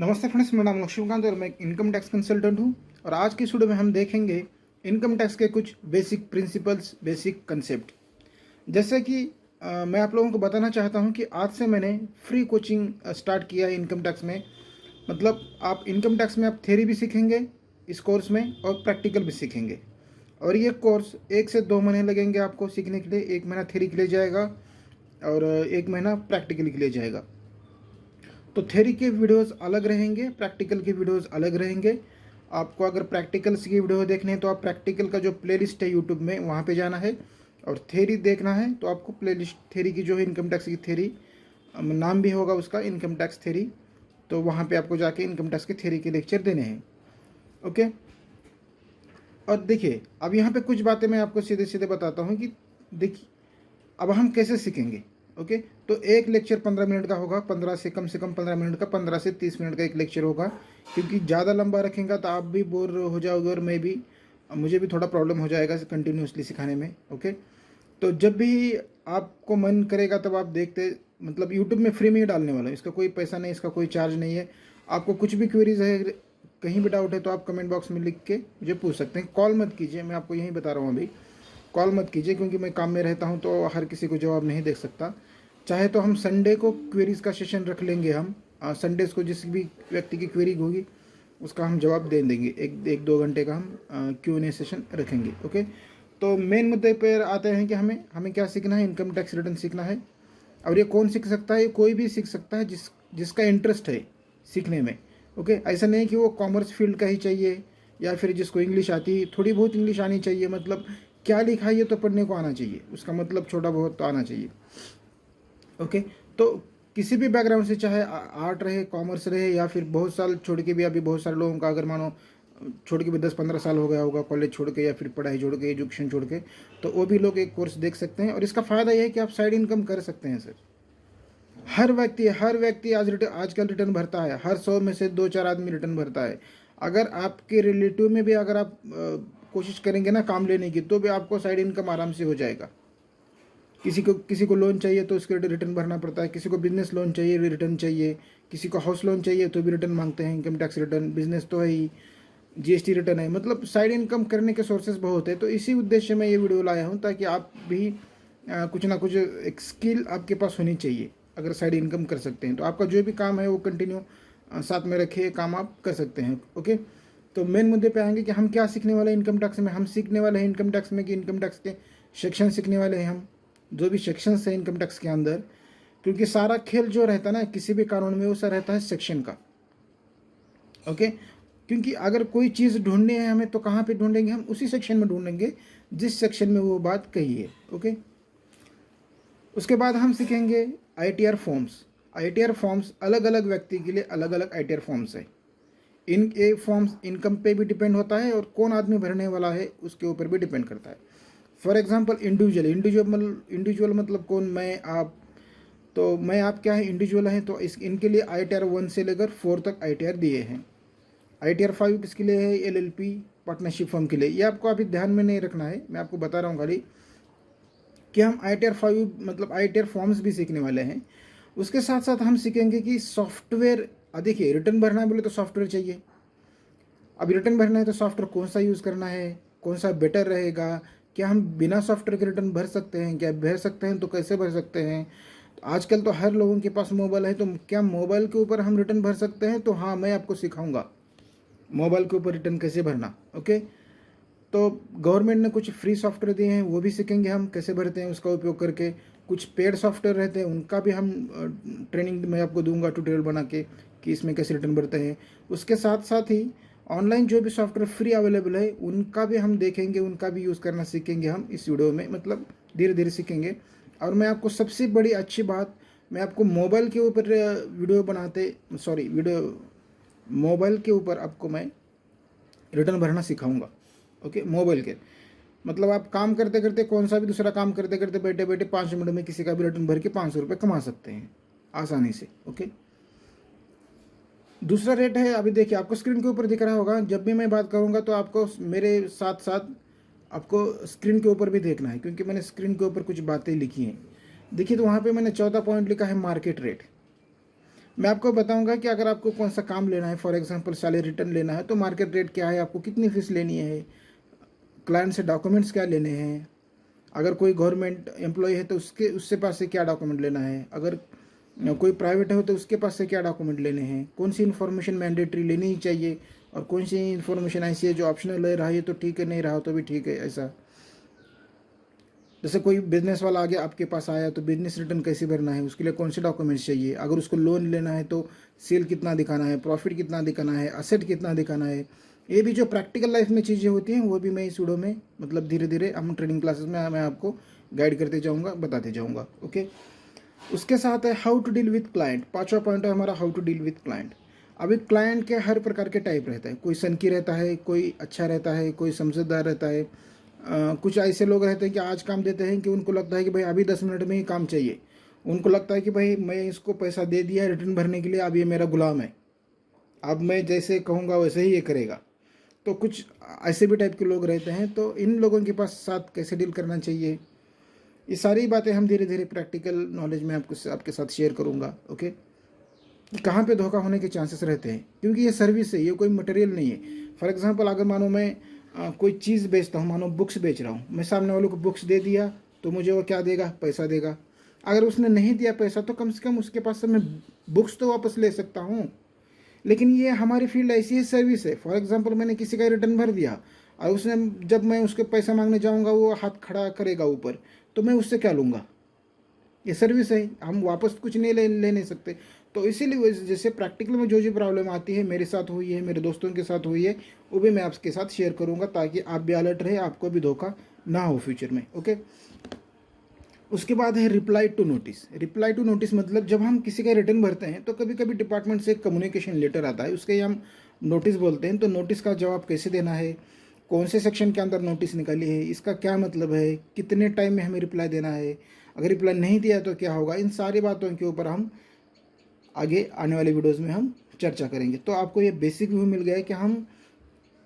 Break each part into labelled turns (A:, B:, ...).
A: नमस्ते फ्रेंड्स, मेरा नाम लक्ष्मीकांत और मैं एक इनकम टैक्स कंसल्टेंट हूं। और आज की वीडियो में हम देखेंगे इनकम टैक्स के कुछ बेसिक प्रिंसिपल्स, बेसिक कंसेप्ट। जैसे कि मैं आप लोगों को बताना चाहता हूं कि आज से मैंने फ्री कोचिंग स्टार्ट किया है इनकम टैक्स में। मतलब आप इनकम टैक्स में आप थ्योरी भी सीखेंगे इस कोर्स में और प्रैक्टिकल भी सीखेंगे। और ये कोर्स 1 से 2 महीने लगेंगे आपको सीखने के लिए। 1 महीना थ्योरी के लिए जाएगा और 1 महीना प्रैक्टिकल के लिए जाएगा। तो थ्योरी के वीडियोस अलग रहेंगे, प्रैक्टिकल के वीडियोस अलग रहेंगे। आपको अगर प्रैक्टिकल्स की वीडियो देखने हैं तो आप प्रैक्टिकल का जो प्लेलिस्ट है यूट्यूब में वहाँ पे जाना है, और थ्योरी देखना है तो आपको प्लेलिस्ट थ्योरी की जो है इनकम टैक्स की थ्योरी, नाम भी होगा उसका इनकम टैक्स थ्योरी, तो वहाँ पे आपको जाके इनकम टैक्स की थ्योरी के लेक्चर देने हैं। ओके। और देखिए, अब यहाँ पे कुछ बातें मैं आपको सीधे सीधे बताता हूँ कि देखिए अब हम कैसे सीखेंगे। ओके। तो एक लेक्चर 15 मिनट का होगा, 15 से कम 15 मिनट का, 15 से 30 मिनट का एक लेक्चर होगा। क्योंकि ज़्यादा लंबा रखेंगे तो आप भी बोर हो जाओगे और मैं भी, मुझे भी थोड़ा प्रॉब्लम हो जाएगा कंटिन्यूसली सिखाने में। ओके। तो जब भी आपको मन करेगा तब आप देखते, मतलब यूट्यूब में फ्री में ही डालने वाला है, इसका कोई पैसा नहीं, इसका कोई चार्ज नहीं है। आपको कुछ भी क्वेरीज है, कहीं भी डाउट है तो आप कमेंट बॉक्स में लिख के मुझे पूछ सकते हैं। कॉल मत कीजिए, मैं आपको यहीं बता रहा हूँ अभी। कॉल मत कीजिए क्योंकि मैं काम में रहता हूँ तो हर किसी को जवाब नहीं दे सकता। चाहे तो हम संडे को क्वेरीज का सेशन रख लेंगे। हम संडेज को जिस भी व्यक्ति की क्वेरी होगी उसका हम जवाब दे देंगे। 1-2 घंटे का हम Q&A सेशन रखेंगे। ओके। तो मेन मुद्दे पर आते हैं कि हमें क्या सीखना है। इनकम टैक्स रिटर्न सीखना है। और ये कौन सीख सकता है? ये कोई भी सीख सकता है जिसका इंटरेस्ट है सीखने में। ओके। ऐसा नहीं कि वो कॉमर्स फील्ड का ही चाहिए या फिर जिसको इंग्लिश आती, थोड़ी बहुत इंग्लिश आनी चाहिए। मतलब क्या लिखा है ये तो पढ़ने को आना चाहिए, उसका मतलब छोटा बहुत तो आना चाहिए। ओके। तो किसी भी बैकग्राउंड से, चाहे आर्ट रहे, कॉमर्स रहे, या फिर बहुत साल छोड़ के भी, अभी बहुत सारे लोगों का अगर मानो छोड़ के भी 10-15 साल हो गया होगा कॉलेज छोड़ के या फिर पढ़ाई छोड़ के, एजुकेशन छोड़ के, तो वो भी लोग एक कोर्स देख सकते हैं। और इसका फ़ायदा यह है कि आप साइड इनकम कर सकते हैं सर। हर व्यक्ति आजकल रिटर्न भरता है। हर 100 में से 2-4 आदमी रिटर्न भरता है। अगर आपके रिलेटिव में भी अगर आप कोशिश करेंगे ना काम लेने की, तो भी आपको साइड इनकम आराम से हो जाएगा। किसी को लोन चाहिए तो उसके रिटर्न भरना पड़ता है, किसी को बिजनेस लोन चाहिए रिटर्न चाहिए, किसी को हाउस लोन चाहिए तो भी रिटर्न मांगते हैं, इनकम टैक्स रिटर्न, बिजनेस तो है ही, GST रिटर्न है। मतलब साइड इनकम करने के सोर्सेज बहुत है। तो इसी उद्देश्य में ये वीडियो लाया हूँ ताकि आप भी कुछ ना कुछ एक स्किल आपके पास होनी चाहिए। अगर साइड इनकम कर सकते हैं तो आपका जो भी काम है वो कंटिन्यू साथ में रखे काम आप कर सकते हैं। ओके। तो मेन मुद्दे पे आएंगे कि हम क्या सीखने वाले हैं इनकम टैक्स में। हम सीखने वाले हैं इनकम टैक्स में कि इनकम टैक्स के सेक्शन सीखने वाले हैं हम, जो भी सेक्शंस है इनकम टैक्स के अंदर। क्योंकि सारा खेल जो रहता है ना किसी भी कानून में, वो सब रहता है सेक्शन का। ओके। क्योंकि अगर कोई चीज़ ढूंढनी है हमें तो कहाँ पे ढूंढेंगे? हम उसी सेक्शन में ढूंढेंगे जिस सेक्शन में वो बात कही है। ओके। उसके बाद हम सीखेंगे ITR फॉर्म्स। ITR फॉर्म्स अलग अलग व्यक्ति के लिए अलग अलग ITR फॉर्म्स है। ये फॉर्म्स इनकम पे भी डिपेंड होता है और कौन आदमी भरने वाला है उसके ऊपर भी डिपेंड करता है। फॉर एग्जांपल इंडिविजुअल मतलब कौन? मैं आप। तो मैं आप क्या है? इंडिविजुअल है। तो इनके लिए ITR 1 से लेकर 4 तक ITR दिए हैं। ITR 5 किसके लिए है? LLP पार्टनरशिप फर्म के लिए। ये आपको अभी ध्यान में नहीं रखना है, मैं आपको बता रहा हूँ खाली कि हम ITR 5 मतलब ITR फॉर्म्स भी सीखने वाले हैं। उसके साथ साथ हम सीखेंगे कि सॉफ्टवेयर, देखिए रिटर्न भरना है बोले तो सॉफ्टवेयर चाहिए। अब रिटर्न भरना है तो सॉफ्टवेयर कौन सा यूज़ करना है, कौन सा बेटर रहेगा, क्या हम बिना सॉफ्टवेयर के रिटर्न भर सकते हैं, क्या भर सकते हैं तो कैसे भर सकते हैं। तो आजकल तो हर लोगों के पास मोबाइल है, तो क्या मोबाइल के ऊपर हम रिटर्न भर सकते हैं? तो हाँ, मैं आपको सिखाऊंगा मोबाइल के ऊपर रिटर्न कैसे भरना। ओके। तो गवर्नमेंट ने कुछ फ्री सॉफ्टवेयर दिए हैं, वो भी सीखेंगे हम कैसे भरते हैं उसका उपयोग करके। कुछ पेड सॉफ्टवेयर रहते हैं, उनका भी हम ट्रेनिंग मैं आपको दूंगा ट्यूटोरियल बना के कि इसमें कैसे रिटर्न भरते हैं। उसके साथ साथ ही ऑनलाइन जो भी सॉफ्टवेयर फ्री अवेलेबल है उनका भी हम देखेंगे, उनका भी यूज़ करना सीखेंगे हम इस वीडियो में। मतलब धीरे धीरे सीखेंगे। और मैं आपको सबसे बड़ी अच्छी बात, मैं आपको मोबाइल के ऊपर मोबाइल के ऊपर आपको मैं रिटर्न भरना सिखाऊंगा। ओके। मोबाइल के मतलब आप काम करते करते, कौन सा भी दूसरा काम करते करते, बैठे बैठे 5 मिनट में किसी का भी रिटर्न भर के 500 रुपये कमा सकते हैं आसानी से। ओके। दूसरा रेट है, अभी देखिए आपको स्क्रीन के ऊपर दिख रहा होगा। जब भी मैं बात करूंगा तो आपको मेरे साथ साथ आपको स्क्रीन के ऊपर भी देखना है, क्योंकि मैंने स्क्रीन के ऊपर कुछ बातें लिखी हैं। देखिए तो वहाँ पे मैंने 14 पॉइंट लिखा है मार्केट रेट। मैं आपको बताऊंगा कि अगर आपको कौन सा काम लेना है, फॉर एग्जांपल सैलरी रिटर्न लेना है तो मार्केट रेट क्या है, आपको कितनी फीस लेनी है, क्लाइंट से डॉक्यूमेंट्स क्या लेने हैं, अगर कोई गवर्नमेंट एम्प्लॉय है तो उससे पास से क्या डॉक्यूमेंट लेना है, अगर कोई प्राइवेट है तो उसके पास से क्या डॉक्यूमेंट लेने हैं, कौन सी इन्फॉर्मेशन मैंडेटरी लेनी ही चाहिए और कौन सी इन्फॉर्मेशन ऐसी है जो ऑप्शनल ले रहा है तो ठीक है, नहीं रहा तो भी ठीक है। ऐसा जैसे कोई बिजनेस वाला आगे आपके पास आया तो बिजनेस रिटर्न कैसे भरना है, उसके लिए कौन से डॉक्यूमेंट्स चाहिए, अगर उसको लोन लेना है तो सेल कितना दिखाना है, प्रॉफिट कितना दिखाना है, असेट कितना दिखाना है। ये भी जो प्रैक्टिकल लाइफ में चीज़ें होती हैं वो भी मैं इस वीडियो में मतलब धीरे धीरे हम ट्रेनिंग क्लासेस में मैं आपको गाइड करते जाऊँगा, बताते जाऊँगा। ओके, उसके साथ है how to deal with client. पाँचवा पॉइंट है हमारा how to deal with client. अभी क्लाइंट के हर प्रकार के टाइप रहता है, कोई सनकी रहता है, कोई अच्छा रहता है, कोई समझदार रहता है। कुछ ऐसे लोग रहते हैं कि आज काम देते हैं कि उनको लगता है कि भाई अभी 10 मिनट में ही काम चाहिए, उनको लगता है कि भाई मैं इसको पैसा दे दिया है रिटर्न भरने के लिए, अब ये मेरा गुलाम है, अब मैं जैसे कहूँगा वैसे ही ये करेगा। तो कुछ ऐसे भी टाइप के लोग रहते हैं, तो इन लोगों के पास साथ कैसे डील करना चाहिए, ये सारी बातें हम धीरे धीरे प्रैक्टिकल नॉलेज में आपके साथ शेयर करूँगा। ओके, कहाँ पे धोखा होने के चांसेस रहते हैं, क्योंकि ये सर्विस है, ये कोई मटेरियल नहीं है। फॉर एग्जांपल अगर मानो मैं कोई चीज़ बेचता हूँ, मानो बुक्स बेच रहा हूँ, मैं सामने वालों को बुक्स दे दिया तो मुझे वो क्या देगा, पैसा देगा। अगर उसने नहीं दिया पैसा तो कम से कम उसके पास से मैं बुक्स तो वापस ले सकता हूँ। लेकिन ये हमारी फील्ड ऐसी है, सर्विस है। फॉर एग्जांपल मैंने किसी का रिटर्न भर दिया और उसने जब मैं उसके पैसा मांगने जाऊँगा वो हाथ खड़ा करेगा ऊपर, तो मैं उससे क्या लूँगा, ये सर्विस है, हम वापस कुछ नहीं ले नहीं सकते। तो इसीलिए जैसे प्रैक्टिकल में जो प्रॉब्लम आती है, मेरे साथ हुई है, मेरे दोस्तों के साथ हुई है, वो भी मैं आपके साथ शेयर करूंगा ताकि आप भी अलर्ट रहे, आपको भी धोखा ना हो फ्यूचर में। ओके, उसके बाद है reply to notice. Reply to notice मतलब जब हम किसी का रिटर्न भरते हैं तो कभी कभी डिपार्टमेंट से कम्युनिकेशन लेटर आता है, उसके हम नोटिस बोलते हैं। तो नोटिस का जवाब कैसे देना है, कौन से सेक्शन के अंदर नोटिस निकाली है, इसका क्या मतलब है, कितने टाइम में हमें रिप्लाई देना है, अगर रिप्लाई नहीं दिया तो क्या होगा, इन सारी बातों के ऊपर हम आगे आने वाले वीडियोज़ में हम चर्चा करेंगे। तो आपको ये बेसिक व्यू मिल गया है कि हम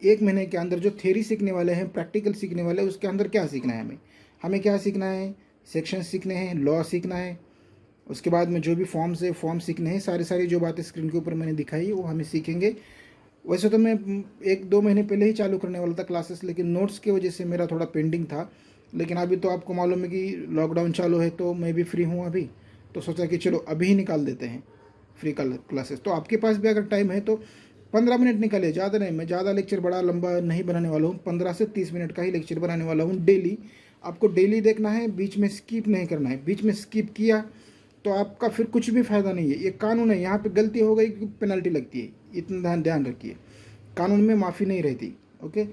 A: 1 महीने के अंदर जो थ्योरी सीखने वाले हैं, प्रैक्टिकल सीखने वाले हैं, उसके अंदर क्या सीखना है, हमें क्या सीखना है, सेक्शन सीखने हैं, लॉ सीखना है, उसके बाद में जो भी फॉर्म्स है फॉर्म सीखने हैं, सारी जो बातें स्क्रीन के ऊपर मैंने दिखाई वो हमें सीखेंगे। वैसे तो मैं 1-2 महीने पहले ही चालू करने वाला था क्लासेस, लेकिन नोट्स की वजह से मेरा थोड़ा पेंडिंग था। लेकिन अभी तो आपको मालूम है कि लॉकडाउन चालू है, तो मैं भी फ्री हूँ अभी, तो सोचा कि चलो अभी ही निकाल देते हैं फ्री क्लासेस। तो आपके पास भी अगर टाइम है तो 15 मिनट निकालिए, ज़्यादा नहीं। मैं ज़्यादा लेक्चर बड़ा लंबा नहीं बनाने वाला हूँ, 15 से 30 मिनट का ही लेक्चर बनाने वाला हूँ डेली। आपको डेली देखना है, बीच में स्किप नहीं करना है। बीच में स्किप किया तो आपका फिर कुछ भी फ़ायदा नहीं है। ये कानून है, यहाँ पे गलती हो गई कि पेनल्टी लगती है, इतना ध्यान रखिए, कानून में माफ़ी नहीं रहती। ओके,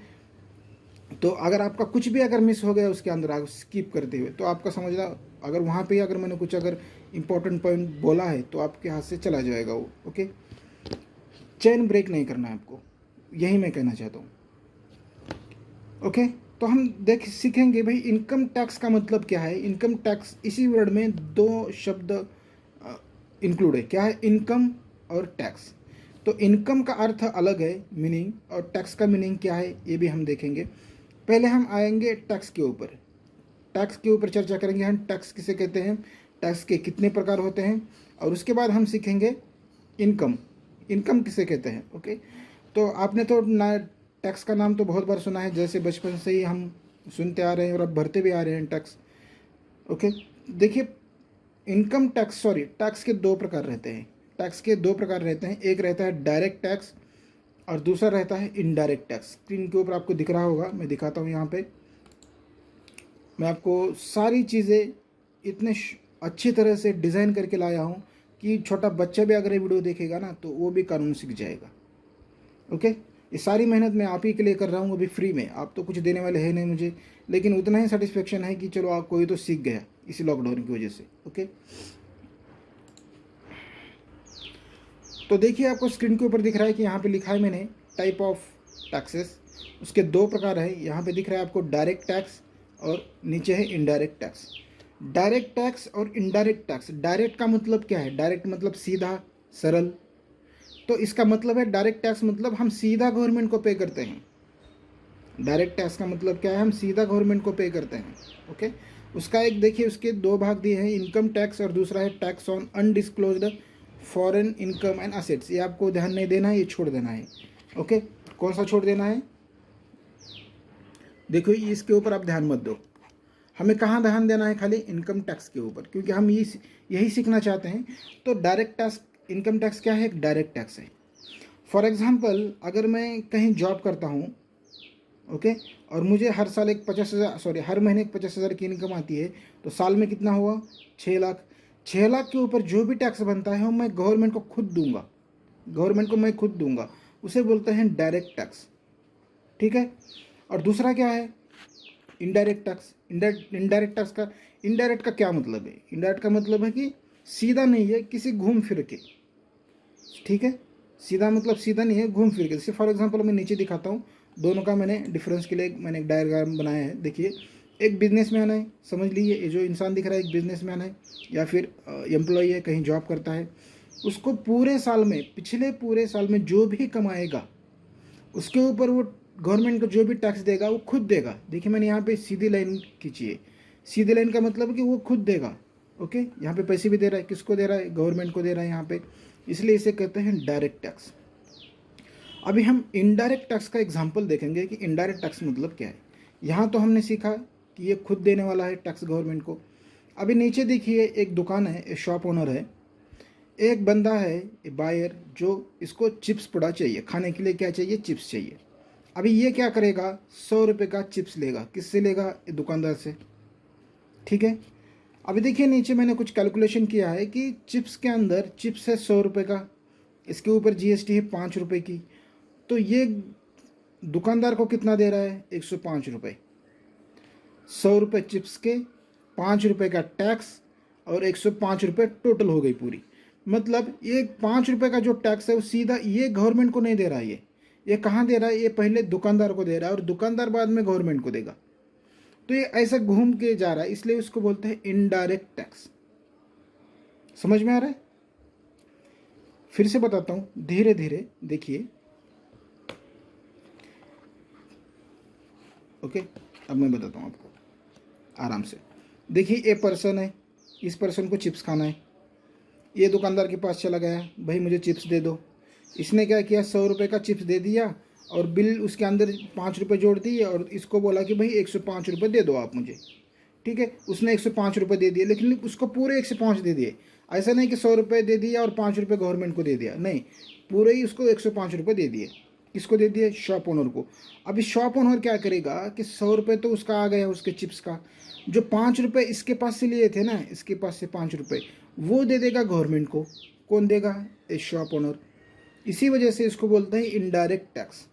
A: तो अगर आपका कुछ भी अगर मिस हो गया उसके अंदर आप स्किप करते हुए, तो आपका समझना, अगर वहाँ पे अगर मैंने कुछ अगर इंपॉर्टेंट पॉइंट बोला है तो आपके हाथ से चला जाएगा वो। ओके, चेन ब्रेक नहीं करना है आपको, यही मैं कहना चाहता हूँ। ओके, तो हम सीखेंगे भाई इनकम टैक्स का मतलब क्या है। इनकम टैक्स, इसी वर्ड में 2 शब्द इंक्लूड है, क्या है, इनकम और टैक्स। तो इनकम का अर्थ अलग है मीनिंग, और टैक्स का मीनिंग क्या है ये भी हम देखेंगे। पहले हम आएंगे टैक्स के ऊपर, टैक्स के ऊपर चर्चा करेंगे हम, टैक्स किसे कहते हैं, टैक्स के कितने प्रकार होते हैं, और उसके बाद हम सीखेंगे इनकम, इनकम किसे कहते हैं। ओके, तो आपने तो ना टैक्स का नाम तो बहुत बार सुना है, जैसे बचपन से ही हम सुनते आ रहे हैं और अब भरते भी आ रहे हैं टैक्स। ओके, देखिए इनकम टैक्स, सॉरी, टैक्स के 2 प्रकार रहते हैं। टैक्स के 2 प्रकार रहते हैं, एक रहता है डायरेक्ट टैक्स और दूसरा रहता है इनडायरेक्ट टैक्स। स्क्रीन के ऊपर आपको दिख रहा होगा, मैं दिखाता हूँ यहाँ पे। मैं आपको सारी चीज़ें इतने अच्छी तरह से डिज़ाइन करके लाया हूँ कि छोटा बच्चा भी अगर ये वीडियो देखेगा ना तो वो भी कानून सीख जाएगा। ओके, ये सारी मेहनत मैं आप ही के लिए कर रहा हूँ, अभी फ्री में। आप तो कुछ देने वाले हैं नहीं मुझे, लेकिन उतना ही सेटिस्फेक्शन है कि चलो आप कोई तो सीख गया इसी लॉकडाउन की वजह से। ओके, तो देखिए आपको स्क्रीन के ऊपर दिख रहा है कि यहाँ पे लिखा है मैंने टाइप ऑफ टैक्सेस, उसके 2 प्रकार है। यहाँ पे दिख रहा है आपको डायरेक्ट टैक्स और नीचे है इनडायरेक्ट टैक्स। डायरेक्ट टैक्स और इनडायरेक्ट टैक्स, डायरेक्ट का मतलब क्या है, डायरेक्ट मतलब सीधा सरल, तो इसका मतलब है डायरेक्ट टैक्स मतलब हम सीधा गवर्नमेंट को पे करते हैं। डायरेक्ट टैक्स का मतलब क्या है, हम सीधा गवर्नमेंट को पे करते हैं। ओके, उसका एक देखिए, उसके 2 भाग दिए हैं, इनकम टैक्स और दूसरा है tax on undisclosed foreign income and assets, ये आपको ध्यान नहीं देना है, ये छोड़ देना है। ओके, कौन सा छोड़ देना है? देखो इसके ऊपर आप ध्यान मत दो। हमें कहाँ ध्यान देना है? खाली इनकम टैक्स के ऊपर, क्योंकि हम यही सीखना चाहते हैं। तो डायरेक्ट टैक्स, इनकम टैक्स क्या है? एक डायरेक्ट टैक्स है। फॉर एग्जांपल, अगर मैं कहीं जॉब करता हूँ, ओके, और मुझे हर साल एक 50,000, सॉरी, हर महीने एक 50,000 की इनकम आती है, तो साल में कितना हुआ? 6 लाख। 6 लाख के ऊपर जो भी टैक्स बनता है वो मैं गवर्नमेंट को खुद दूंगा, गवर्नमेंट को मैं खुद दूंगा, उसे बोलते हैं डायरेक्ट टैक्स। ठीक है। और दूसरा क्या है? Indirect tax. इनडायरेक्ट टैक्स का, इनडायरेक्ट का क्या मतलब है? इनडायरेक्ट का मतलब है कि सीधा नहीं है, किसी घूम फिर के। ठीक है, सीधा मतलब सीधा नहीं है, घूम फिर के। जैसे फॉर एग्जांपल मैं नीचे दिखाता हूँ, दोनों का मैंने डिफरेंस के लिए मैंने एक डायग्राम बनाया है। देखिए, एक बिजनेसमैन है, समझ लीजिए ये जो इंसान दिख रहा है एक बिजनेसमैन है, या फिर एम्प्लॉय है, कहीं जॉब करता है। उसको पूरे साल में, पिछले पूरे साल में जो भी कमाएगा, उसके ऊपर वो गवर्नमेंट को जो भी टैक्स देगा वो खुद देगा। देखिए मैंने यहाँ पे सीधी लाइन खींची है। सीधी लाइन का मतलब है कि वो खुद देगा। ओके, यहाँ पे पैसे भी दे रहा है, किसको दे रहा है? गवर्नमेंट को दे रहा है यहाँ पे, इसलिए इसे कहते हैं डायरेक्ट टैक्स। अभी हम इनडायरेक्ट टैक्स का एग्जाम्पल देखेंगे कि इनडायरेक्ट टैक्स मतलब क्या है। यहाँ तो हमने सीखा कि ये खुद देने वाला है टैक्स गवर्नमेंट को। अभी नीचे देखिए, एक दुकान है, एक शॉप ओनर है, एक बंदा है बायर, जो इसको चिप्स पड़ा चाहिए खाने के लिए। क्या चाहिए? चिप्स चाहिए। अभी ये क्या करेगा? 100 रुपये का चिप्स लेगा। किससे लेगा? दुकानदार से। ठीक है। अभी देखिए नीचे मैंने कुछ कैलकुलेशन किया है कि चिप्स के अंदर, चिप्स है 100 रुपये का, इसके ऊपर जीएसटी है 5 रुपये की, तो ये दुकानदार को कितना दे रहा है? 105 रुपये। 100 रुपये चिप्स के, 5 रुपये का टैक्स, और 105 रुपये टोटल हो गई पूरी। मतलब ये 5 रुपये का जो टैक्स है वो सीधा ये गवर्नमेंट को नहीं दे रहा है, ये कहाँ दे रहा है? ये पहले दुकानदार को दे रहा है, और दुकानदार बाद में गवर्नमेंट को देगा। तो ये ऐसा घूम के जा रहा है, इसलिए उसको बोलते हैं इनडायरेक्ट टैक्स। समझ में आ रहा है? फिर से बताता हूं धीरे धीरे, देखिए। ओके, अब मैं बताता हूं आपको आराम से। देखिए, ये पर्सन है, इस पर्सन को चिप्स खाना है। ये दुकानदार के पास चला गया, भाई मुझे चिप्स दे दो। इसने क्या किया? 100 रुपये का चिप्स दे दिया, और बिल उसके अंदर 5 रुपये जोड़ दिए, और इसको बोला कि भाई 105 रुपये दे दो आप मुझे। ठीक है, उसने 105 रुपये दे दिए, लेकिन उसको पूरे 105 दे दिए। ऐसा नहीं कि 100 रुपये दे दिया और 5 रुपये गवर्नमेंट को दे दिया, नहीं, पूरे ही उसको 105 रुपये दे दिए। किसको दे दिए? शॉप ओनर को। अभी शॉप ओनर क्या करेगा कि 100 रुपये तो उसका आ गया उसके चिप्स का, जो 5 रुपये इसके पास से लिए थे ना, इसके पास से 5 रुपये वो दे देगा गवर्नमेंट को। कौन देगा? ए शॉप ओनर। इसी वजह से इसको बोलते हैं इनडायरेक्ट टैक्स।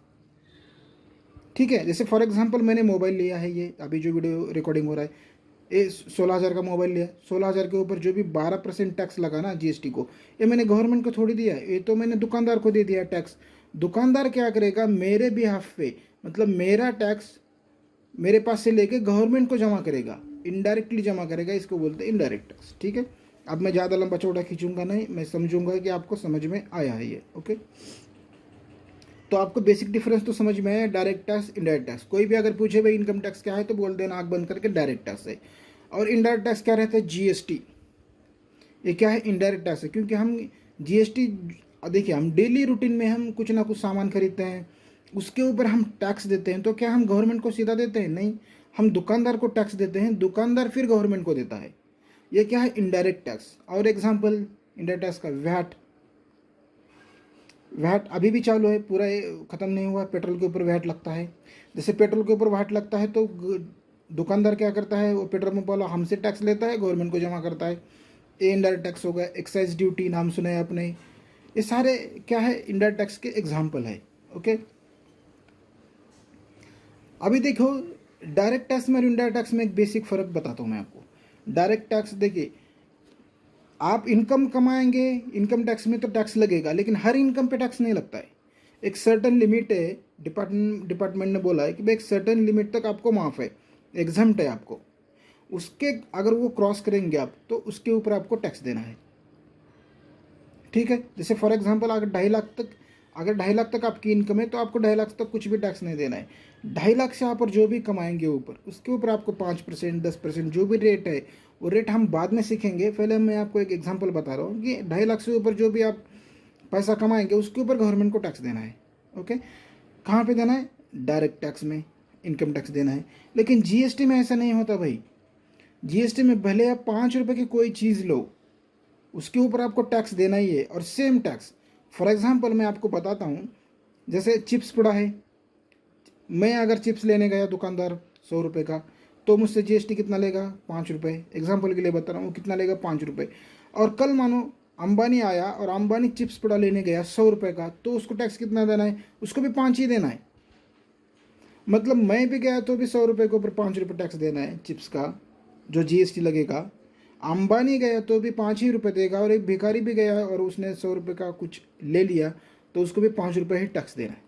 A: ठीक है, जैसे फॉर एग्जांपल मैंने मोबाइल लिया है, ये अभी जो वीडियो रिकॉर्डिंग हो रहा है, ये 16,000 का मोबाइल लिया। 16,000 के ऊपर जो भी 12% टैक्स लगा ना जीएसटी को, ये मैंने गवर्नमेंट को थोड़ी दिया, ये तो मैंने दुकानदार को दे दिया टैक्स। दुकानदार क्या करेगा? मेरे बिहाफ पे, मतलब मेरा टैक्स मेरे पास से लेके गवर्नमेंट को जमा करेगा, इनडायरेक्टली जमा करेगा, इसको बोलते हैं इनडायरेक्ट टैक्स। ठीक है, अब मैं ज़्यादा लंबा चौड़ा खींचूंगा नहीं, मैं समझूंगा कि आपको समझ में आया है ये। ओके, तो आपको बेसिक डिफरेंस तो समझ में आया, डायरेक्ट टैक्स, इनडायरेक्ट टैक्स। कोई भी अगर पूछे भाई इनकम टैक्स क्या है, तो बोल देना आँख बंद करके डायरेक्ट टैक्स है। और इनडायरेक्ट टैक्स क्या रहता है? जीएसटी। ये क्या है? इनडायरेक्ट टैक्स है, क्योंकि हम जीएसटी, देखिए हम डेली रूटीन में हम कुछ ना कुछ सामान खरीदते हैं, उसके ऊपर हम टैक्स देते हैं। तो क्या हम गवर्नमेंट को सीधा देते हैं? नहीं, हम दुकानदार को टैक्स देते हैं, दुकानदार फिर गवर्नमेंट को देता है। ये क्या है? Indirect tax. और एग्जांपल इनडायरेक्ट टैक्स का, वैट। वैट अभी भी चालू है, पूरा ख़त्म नहीं हुआ। पेट्रोल के ऊपर वैट लगता है। जैसे पेट्रोल के ऊपर वैट लगता है, तो दुकानदार क्या करता है? वो पेट्रोल पंप वाला हमसे टैक्स लेता है, गवर्नमेंट को जमा करता है। ये इनडायरेक्ट टैक्स हो गया। एक्साइज ड्यूटी, नाम सुना है आपने। ये सारे क्या है? इनडायरेक्ट टैक्स के एग्जाम्पल है। ओके, अभी देखो डायरेक्ट टैक्स में और इनडायरेक्ट टैक्स में एक बेसिक फ़र्क बताता हूँ मैं आपको। डायरेक्ट टैक्स, देखिए आप इनकम कमाएंगे, इनकम टैक्स में तो टैक्स लगेगा, लेकिन हर इनकम पे टैक्स नहीं लगता है। एक सर्टन लिमिट है, डिपार्टमेंट ने बोला है कि भाई एक सर्टन लिमिट तक आपको माफ़ है, एग्जम्प्ट है आपको। उसके अगर वो क्रॉस करेंगे आप, तो उसके ऊपर आपको टैक्स देना है। ठीक है, जैसे फॉर एग्जांपल अगर 2.5 लाख तक आपकी इनकम है, तो आपको 2.5 लाख तक कुछ भी टैक्स नहीं देना है। 2.5 लाख से आप और जो भी कमाएंगे ऊपर, उसके ऊपर आपको 5%, 10% जो भी रेट है वो रेट हम बाद में सीखेंगे। पहले मैं आपको एक एग्जांपल बता रहा हूँ कि 2.5 लाख से ऊपर जो भी आप पैसा कमाएंगे उसके ऊपर गवर्नमेंट को टैक्स देना है। ओके, कहाँ पे देना है? डायरेक्ट टैक्स में, इनकम टैक्स देना है। लेकिन जीएसटी में ऐसा नहीं होता भाई। जीएसटी में भले आप 5 रुपये की कोई चीज़ लो, उसके ऊपर आपको टैक्स देना ही है, और सेम टैक्स। फॉर एग्जांपल मैं आपको बताता हूँ, जैसे चिप्स पड़ा है, मैं अगर चिप्स लेने गया दुकानदार 100 रुपये का, तो मुझसे जीएसटी कितना लेगा? 5 रुपये। एग्जाम्पल के लिए बता रहा हूँ, कितना लेगा? 5 रुपये। और कल मानो अंबानी आया और अंबानी चिप्स पड़ा लेने गया 100 रुपये का, तो उसको टैक्स कितना देना है? उसको भी 5 ही देना है। मतलब मैं भी गया तो भी 100 रुपये के ऊपर 5 रुपये टैक्स देना है चिप्स का, जो जीएसटी लगेगा। अंबानी गया तो भी 5 ही रुपये देगा, और एक भिखारी भी गया और उसने 100 रुपये का कुछ ले लिया तो उसको भी 5 रुपये ही टैक्स देना है।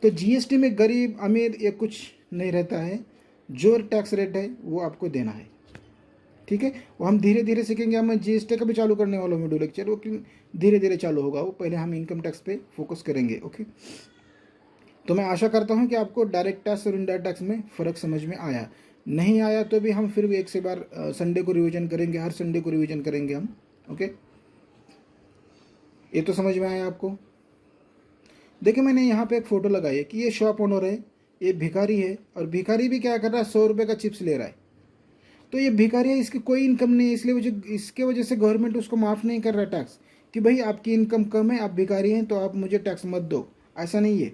A: तो जीएसटी में गरीब अमीर ये कुछ नहीं रहता है, जो टैक्स रेट है वो आपको देना है। ठीक है, वो हम धीरे धीरे सीखेंगे। हम जीएसटी का भी चालू करने वाला हूँ वीडियो लेक्चर, वो धीरे धीरे चालू होगा। वो पहले हम इनकम टैक्स पे फोकस करेंगे। ओके, तो मैं आशा करता हूँ कि आपको डायरेक्ट टैक्स और इनडायरेक्ट टैक्स में फ़र्क समझ में आया। नहीं आया तो भी हम फिर भी एक से बार संडे को रिवीजन करेंगे, हर संडे को रिवीजन करेंगे हम। ओके, ये तो समझ में आया आपको? देखिए, मैंने यहाँ पे एक फ़ोटो लगाई है कि ये शॉप ओनर है, ये भिखारी है, और भिखारी भी क्या कर रहा है? 100 रुपये का चिप्स ले रहा है। तो ये भिखारी है, इसकी कोई इनकम नहीं है, इसलिए इसके वजह से गवर्नमेंट उसको माफ़ नहीं कर रहा टैक्स, कि भाई आपकी इनकम कम है, आप भिखारी हैं, तो आप मुझे टैक्स मत दो। ऐसा नहीं है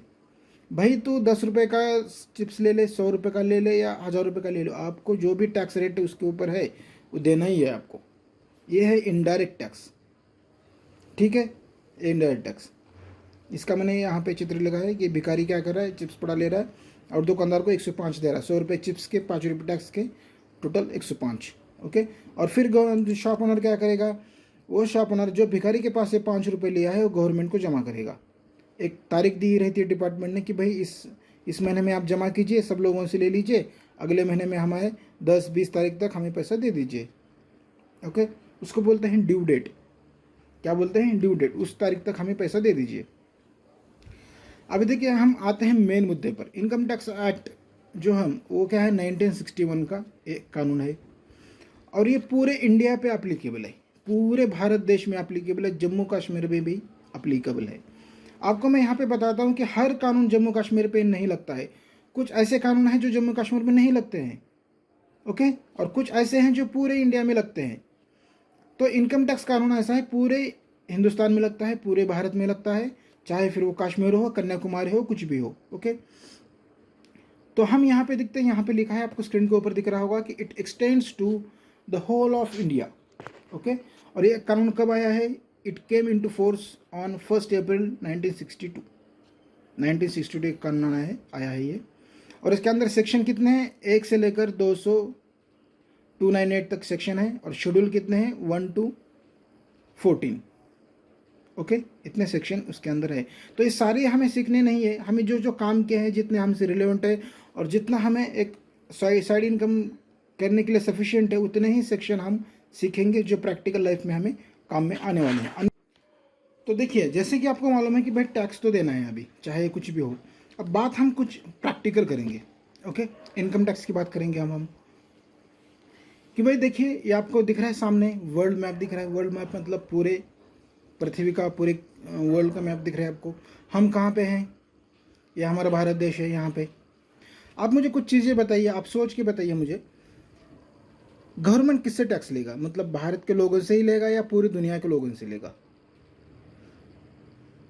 A: भाई, तू 10 रुपये का चिप्स ले ले, 100 रुपये का ले ले, या 1000 रुपये का ले लो, आपको जो भी टैक्स रेट है उसके ऊपर है वो देना ही है आपको। ये है इनडायरेक्ट टैक्स। ठीक है, इनडायरेक्ट टैक्स। इसका मैंने यहाँ पे चित्र लगाया है कि भिखारी क्या कर रहा है? चिप्स पड़ा ले रहा है और दुकानदार को 105 दे रहा है। 100 रुपये चिप्स के, 5 रुपये टैक्स के, टोटल 105। ओके, और फिर शॉप ओनर क्या करेगा? वो शॉप ओनर जो भिखारी के पास से 5 रुपये लिया है वो गवर्नमेंट को जमा करेगा। एक तारीख दी रहती है डिपार्टमेंट ने कि भाई इस महीने में आप जमा कीजिए, सब लोगों से ले लीजिए, अगले महीने में हमारे 10-20 तारीख तक हमें पैसा दे दीजिए। ओके, उसको बोलते हैं ड्यू डेट। क्या बोलते हैं? Due date. उस तारीख तक हमें पैसा दे दीजिए। अभी देखिए, हम आते हैं मेन मुद्दे पर। इनकम टैक्स एक्ट जो हम वो क्या है? 1961 का एक कानून है, और ये पूरे इंडिया पे अप्लीकेबल है, पूरे भारत देश में अप्लीकेबल है, जम्मू कश्मीर में भी अप्लीकेबल है। आपको मैं यहाँ पे बताता हूँ कि हर कानून जम्मू कश्मीर पे नहीं लगता है। कुछ ऐसे कानून हैं जो जम्मू कश्मीर में नहीं लगते हैं। ओके, और कुछ ऐसे हैं जो पूरे इंडिया में लगते हैं। तो इनकम टैक्स कानून ऐसा है, पूरे हिंदुस्तान में लगता है, पूरे भारत में लगता है, चाहे फिर वो कश्मीर हो, कन्याकुमारी हो, कुछ भी हो। ओके, तो हम यहाँ पे देखते हैं, यहाँ पे लिखा है, आपको स्क्रीन के ऊपर दिख रहा होगा कि it extends to the whole of India. Okay, और ये कानून कब आया है? It came into force on 1 April 1962। 1962 एक कानून आया है ये। और इसके अंदर सेक्शन कितने हैं? 1 से लेकर 298 तक सेक्शन है, और शेड्यूल कितने हैं? 1 to 14। ओके, इतने सेक्शन उसके अंदर है। तो ये सारे हमें सीखने नहीं है, हमें जो जो काम किए हैं, जितने हमसे रिलेवेंट है और जितना हमें एक साइड इनकम करने के लिए सफिशिएंट है, उतने ही सेक्शन हम सीखेंगे जो प्रैक्टिकल लाइफ में हमें काम में आने वाले हैं। तो देखिए, जैसे कि आपको मालूम है कि भाई टैक्स तो देना है अभी, चाहे कुछ भी हो। अब बात हम कुछ प्रैक्टिकल करेंगे। ओके, इनकम टैक्स की बात करेंगे हम कि भाई देखिए, ये आपको दिख रहा है सामने वर्ल्ड मैप दिख रहा है। वर्ल्ड मैप मतलब पूरे पृथ्वी का, पूरे वर्ल्ड का मैप दिख रहा है आपको। हम कहाँ पे हैं? ये हमारा भारत देश है। यहाँ पे आप मुझे कुछ चीज़ें बताइए, आप सोच के बताइए मुझे, गवर्नमेंट किससे टैक्स लेगा? मतलब भारत के लोगों से ही लेगा या पूरी दुनिया के लोगों से लेगा?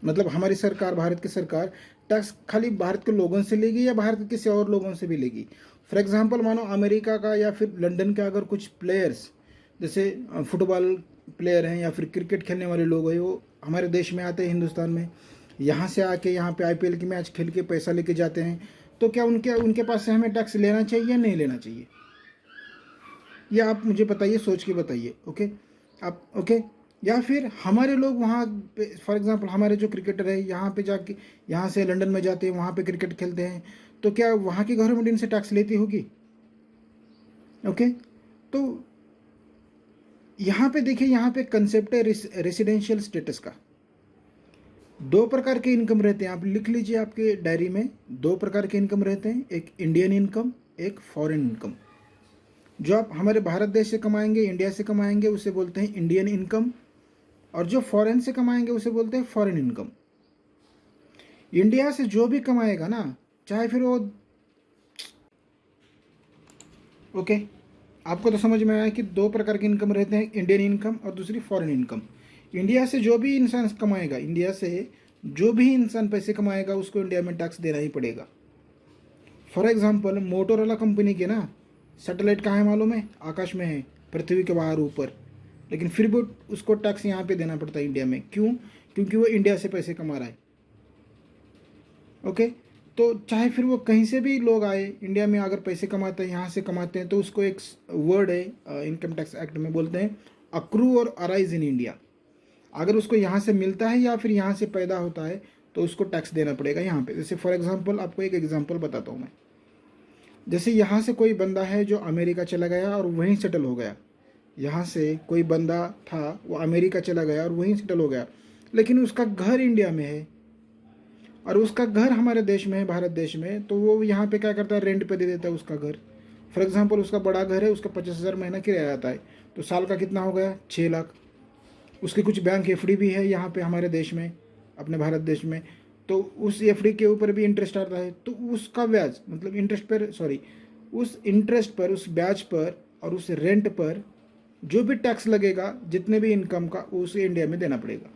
A: मतलब हमारी सरकार, भारत की सरकार टैक्स खाली भारत के लोगों से लेगी या भारत के किसी और लोगों से भी लेगी? फॉर एग्जांपल, मानो अमेरिका का या फिर लंदन के अगर कुछ प्लेयर्स, जैसे फुटबॉल प्लेयर हैं या फिर क्रिकेट खेलने वाले लोग हैं, वो हमारे देश में आते हैं, हिंदुस्तान में, यहाँ से आके यहाँ पे आईपीएल की मैच खेल के पैसा लेके जाते हैं, तो क्या उनके पास से हमें टैक्स लेना चाहिए या नहीं लेना चाहिए? ये आप मुझे बताइए, सोच के बताइए। ओके, आप ओके, या फिर हमारे लोग वहाँ पे, फॉर एग्जांपल हमारे जो क्रिकेटर है यहाँ पे जाके, यहाँ से लंदन में जाते हैं, वहाँ पे क्रिकेट खेलते हैं, तो क्या वहाँ की गवर्नमेंट इनसे टैक्स लेती होगी? ओके, तो यहाँ पे देखिए, यहाँ पे कंसेप्ट है रेसिडेंशियल स्टेटस का। 2 प्रकार के इनकम रहते हैं, आप लिख लीजिए आपके डायरी में। 2 प्रकार के इनकम रहते हैं, एक इंडियन इनकम, एक फॉरेन इनकम। जो आप हमारे भारत देश से कमाएंगे, इंडिया से कमाएंगे, उसे बोलते हैं इंडियन इनकम, और जो फॉरेन से कमाएंगे उसे बोलते हैं फॉरेन इनकम। इंडिया से जो भी कमाएगा ना, चाहे फिर वो ओके, आपको तो समझ में आया कि दो प्रकार की इनकम रहते हैं, इंडियन इनकम और दूसरी फॉरेन इनकम। इंडिया से जो भी इंसान कमाएगा, इंडिया से जो भी इंसान पैसे कमाएगा उसको इंडिया में टैक्स देना ही पड़ेगा। फॉर एग्जांपल मोटोरोला कंपनी के ना सैटेलाइट कहाँ है मालूम है? आकाश में है, पृथ्वी के बाहर ऊपर, लेकिन फिर भी उसको टैक्स यहाँ पे देना पड़ता है इंडिया में। क्यों? क्योंकि वो इंडिया से पैसे कमा रहा है। ओके, तो चाहे फिर वो कहीं से भी लोग आए, इंडिया में अगर पैसे कमाते हैं, यहाँ से कमाते हैं, तो उसको एक वर्ड है इनकम टैक्स एक्ट में बोलते हैं अक्रू और अराइज इन इंडिया। अगर उसको यहाँ से मिलता है या फिर यहाँ से पैदा होता है तो उसको टैक्स देना पड़ेगा यहाँ पे। जैसे फॉर एग्जांपल आपको एक एग्जांपल बताता हूँ मैं। जैसे यहाँ से कोई बंदा है जो अमेरिका चला गया और वहीं सेटल हो गया। यहाँ से कोई बंदा था, वो अमेरिका चला गया और वहीं सेटल हो गया, लेकिन उसका घर इंडिया में है और उसका घर हमारे देश में है, भारत देश में। तो वो यहाँ पे क्या करता है, रेंट पे दे देता है उसका घर। फॉर एग्जांपल उसका बड़ा घर है, उसका 50,000 महीना किराया आता है, तो साल का कितना हो गया? 6 लाख। उसकी कुछ बैंक एफडी भी है यहाँ पे हमारे देश में, अपने भारत देश में, तो उस एफडी के ऊपर भी इंटरेस्ट आता है। तो उसका ब्याज मतलब इंटरेस्ट पर, सॉरी, उस इंटरेस्ट पर, उस ब्याज पर और उस रेंट पर जो भी टैक्स लगेगा, जितने भी इनकम का, उसे इंडिया में देना पड़ेगा।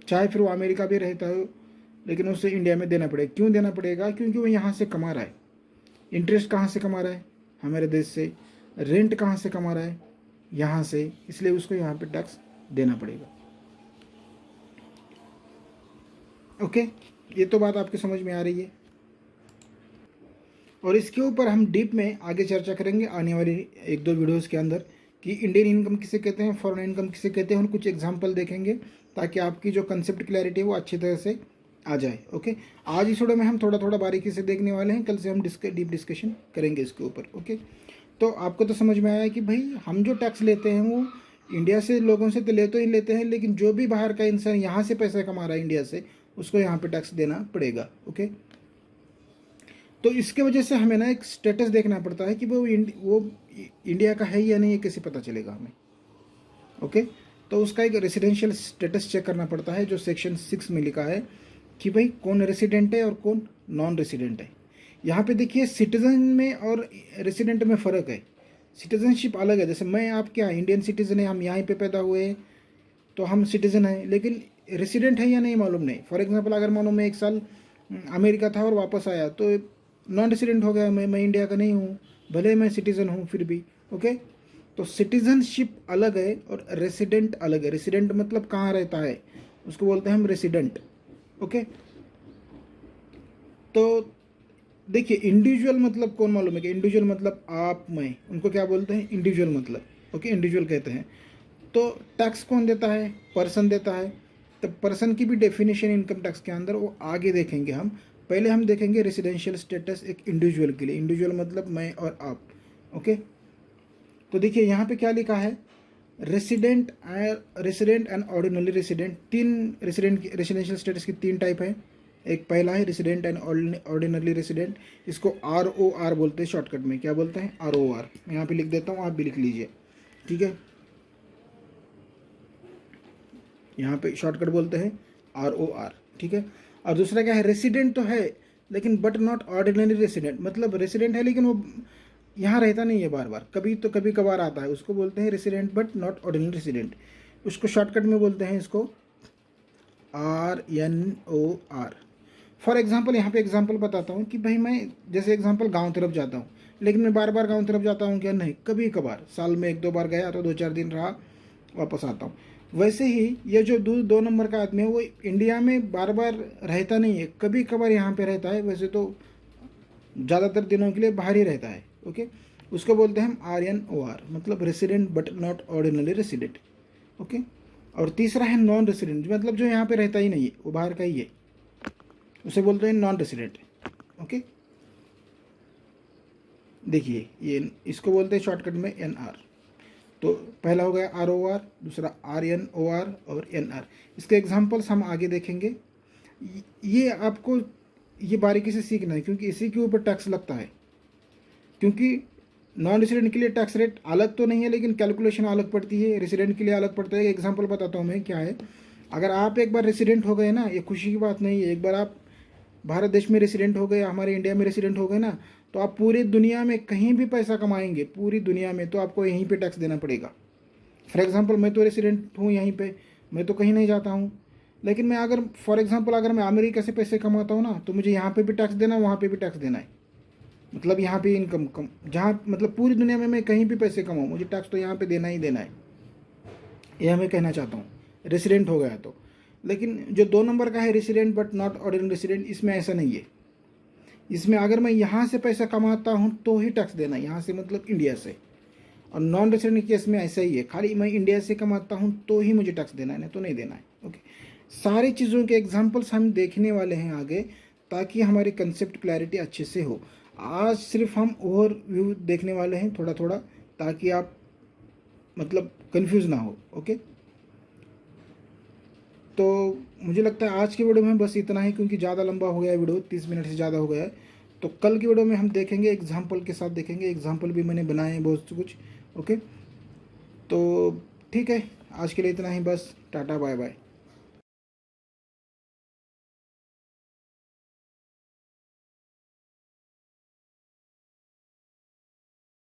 A: चाहे फिर वो अमेरिका भी रहता हो, लेकिन उसे इंडिया में देना पड़ेगा। क्यों देना पड़ेगा? क्योंकि वो यहाँ से कमा रहा है। इंटरेस्ट कहाँ से कमा रहा है? हमारे देश से। रेंट कहाँ से कमा रहा है? यहाँ से। इसलिए उसको यहाँ पे टैक्स देना पड़ेगा। ओके, ये तो बात आपके समझ में आ रही है। और इसके ऊपर हम डीप में आगे चर्चा करेंगे आने वाली 1-2 वीडियोज़ के अंदर कि इंडियन इनकम किसे कहते हैं, फॉरेन इनकम किसे कहते हैं, और कुछ एग्जाम्पल देखेंगे ताकि आपकी जो कंसेप्ट क्लैरिटी है वो अच्छी तरह से आ जाए। ओके, आज इस वीडियो में हम थोड़ा थोड़ा बारीकी से देखने वाले हैं, कल से हम डीप डिस्कशन करेंगे इसके ऊपर। ओके, तो आपको तो समझ में आया कि भाई हम जो टैक्स लेते हैं वो इंडिया से लोगों से तो लेते हैं, लेकिन जो भी बाहर का इंसान यहाँ से पैसा कमा रहा है इंडिया से, उसको यहाँ पे टैक्स देना पड़ेगा। ओके, तो इसके वजह से हमें ना एक स्टेटस देखना पड़ता है कि वो इंडिया का है या नहीं, ये कैसे पता चलेगा हमें। ओके, तो उसका एक रेसिडेंशियल स्टेटस चेक करना पड़ता है, जो सेक्शन 6 में लिखा है कि भाई कौन रेसिडेंट है और कौन नॉन रेसिडेंट है। यहाँ पे देखिए सिटीजन में और रेसिडेंट में फ़र्क है। सिटीजनशिप अलग है। जैसे मैं, आप क्या इंडियन सिटीजन है, हम यहाँ पे पैदा हुए हैं तो हम सिटीजन हैं, लेकिन रेसिडेंट है या नहीं मालूम नहीं। फॉर एग्जांपल अगर मानो मैं 1 साल अमेरिका था और वापस आया तो नॉन रेसिडेंट हो गया, मैं इंडिया का नहीं हूँ, भले मैं सिटीज़न हूँ फिर भी। ओके, तो सिटीजनशिप अलग है और रेसिडेंट अलग है। रेसिडेंट मतलब कहाँ रहता है, उसको बोलते हैं हम रेसिडेंट। ओके, तो देखिए इंडिविजुअल मतलब कौन मालूम है कि इंडिविजुअल मतलब आप, मैं, उनको क्या बोलते हैं? इंडिविजुअल मतलब। ओके, इंडिविजुअल कहते हैं। तो टैक्स कौन देता है? पर्सन देता है। तो पर्सन की भी डेफिनेशन इनकम टैक्स के अंदर वो आगे देखेंगे हम। पहले हम देखेंगे रेसिडेंशियल स्टेटस एक इंडिविजुअल के लिए। इंडिविजुअल मतलब मैं और आप। ओके, तो देखिए यहाँ पे क्या लिखा है, resident and ordinary resident. 3 residential status की 3 टाइप है। एक पहला है रेसिडेंट एंड ऑर्डिनरी रेसिडेंट, इसको ROR बोलते हैं शॉर्टकट में। क्या बोलते हैं? ROR। मैं यहाँ पे लिख देता हूँ, आप भी लिख लीजिए, ठीक है। यहाँ पे शॉर्टकट बोलते हैं ROR, ठीक है। और दूसरा क्या है, रेसिडेंट तो है लेकिन बट नॉट ऑर्डिनरी रेसिडेंट, मतलब रेसिडेंट है लेकिन वो यहाँ रहता नहीं है बार बार, कभी तो कभी कभार आता है, उसको बोलते हैं resident but not ordinary resident. उसको शॉर्टकट में बोलते हैं इसको RNOR। फॉर एग्जाम्पल यहाँ पे एग्जाम्पल बताता हूँ कि भाई मैं जैसे एग्जाम्पल गाँव तरफ जाता हूँ, लेकिन मैं बार बार गाँव तरफ जाता हूँ क्या? नहीं, कभी कभार साल में 1-2 बार गया तो 2-4 दिन रहा, वापस आता हूँ। वैसे ही ये जो 2 नंबर का आदमी है वो इंडिया में बार बार रहता नहीं है, कभी कभार यहाँ पे रहता है, वैसे तो ज़्यादातर दिनों के लिए बाहर ही रहता है। ओके, उसको बोलते हैं हम RNOR, मतलब resident but not ordinary resident. Okay, और तीसरा है नॉन रेसिडेंट, मतलब जो यहाँ पे रहता ही नहीं है, वो बाहर का ही है, उसे बोलते हैं नॉन रेसिडेंट। ओके, देखिए ये इसको बोलते हैं शॉर्टकट में NR। तो पहला हो गया ROR, दूसरा RNOR और NR। इसके एग्जांपल्स हम आगे देखेंगे। ये आपको ये बारीकी से सीखना है क्योंकि इसी के ऊपर टैक्स लगता है। क्योंकि नॉन रेसिडेंट के लिए टैक्स रेट अलग तो नहीं है, लेकिन कैलकुलेशन अलग पड़ती है। रेसिडेंट के लिए अलग पड़ता है। एग्जांपल बताता हूँ मैं क्या है। अगर आप एक बार रेसिडेंट हो गए ना, ये खुशी की बात नहीं है, एक बार आप भारत देश में रेसिडेंट हो गए, हमारे इंडिया में रेसिडेंट हो गए ना, तो आप पूरी दुनिया में कहीं भी पैसा कमाएंगे, पूरी दुनिया में, तो आपको यहीं पे टैक्स देना पड़ेगा। फॉर एग्जांपल मैं तो रेसिडेंट हूँ यहीं पे, मैं तो कहीं नहीं जाता हूँ, लेकिन मैं अगर फॉर एग्जांपल अगर मैं अमेरिका से पैसे कमाता हूँ ना, तो मुझे यहाँ पे भी टैक्स देना, वहाँ पे भी टैक्स देना है। मतलब यहाँ पे इनकम कम, जहाँ मतलब पूरी दुनिया में मैं कहीं भी पैसे कमाऊँ, मुझे टैक्स तो यहाँ पे देना ही देना है। यह मैं कहना चाहता हूँ, रेसिडेंट हो गया तो। लेकिन जो 2 नंबर का है, resident but not ordinary resident, इसमें ऐसा नहीं है। इसमें अगर मैं यहाँ से पैसा कमाता हूँ तो ही टैक्स देना है, यहाँ से मतलब इंडिया से। और नॉन रेसिडेंट केस में ऐसा ही है, खाली मैं इंडिया से कमाता हूँ तो ही मुझे टैक्स देना है, नहीं तो नहीं देना है। ओके, सारी चीज़ों के एग्जांपल्स हम देखने वाले हैं आगे, ताकि हमारी कंसेप्ट क्लैरिटी अच्छे से हो। आज सिर्फ हम ओवरव्यू देखने वाले हैं थोड़ा थोड़ा, ताकि आप मतलब कंफ्यूज ना हो। ओके, तो मुझे लगता है आज की वीडियो में बस इतना ही, क्योंकि ज़्यादा लंबा हो गया है वीडियो, 30 मिनट से ज़्यादा हो गया है। तो कल की वीडियो में हम देखेंगे, एग्जाम्पल के साथ देखेंगे। एग्जाम्पल भी मैंने बनाए हैं बहुत कुछ। ओके, तो ठीक है, आज के लिए इतना ही बस। Tata bye bye.